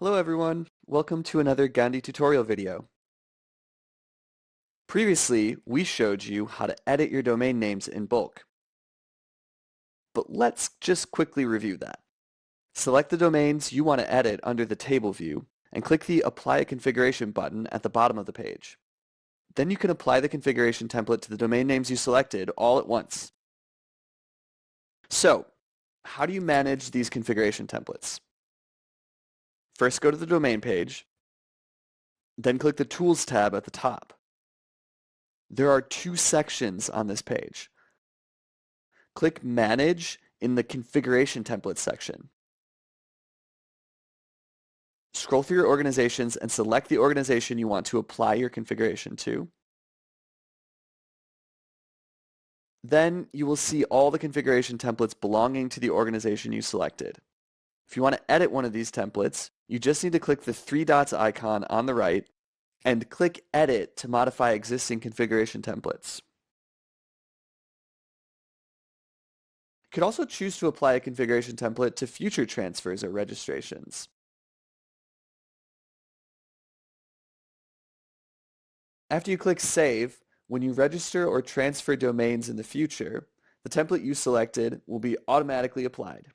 Hello everyone, welcome to another Gandhi tutorial video. Previously, we showed you how to edit your domain names in bulk. But let's just quickly review that. Select the domains you want to edit under the table view and click the Apply a Configuration button at the bottom of the page. Then you can apply the configuration template to the domain names you selected all at once. So, how do you manage these configuration templates? First, go to the domain page, then click the Tools tab at the top. There are two sections on this page. Click Manage in the Configuration Templates section. Scroll through your organizations and select the organization you want to apply your configuration to. Then you will see all the configuration templates belonging to the organization you selected. If you want to edit one of these templates, you just need to click the three dots icon on the right and click Edit to modify existing configuration templates. You could also choose to apply a configuration template to future transfers or registrations. After you click Save, when you register or transfer domains in the future, the template you selected will be automatically applied.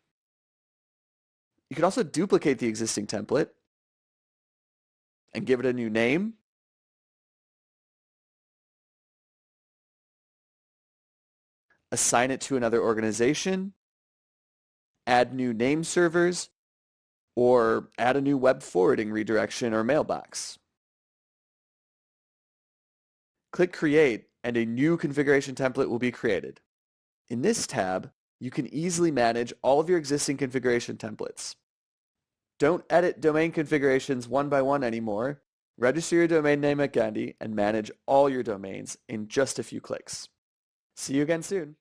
You can also duplicate the existing template and give it a new name, assign it to another organization, add new name servers, or add a new web forwarding redirection or mailbox. Click Create and a new configuration template will be created. In this tab, you can easily manage all of your existing configuration templates. Don't edit domain configurations one by one anymore. Register your domain name at Gandhi and manage all your domains in just a few clicks. See you again soon.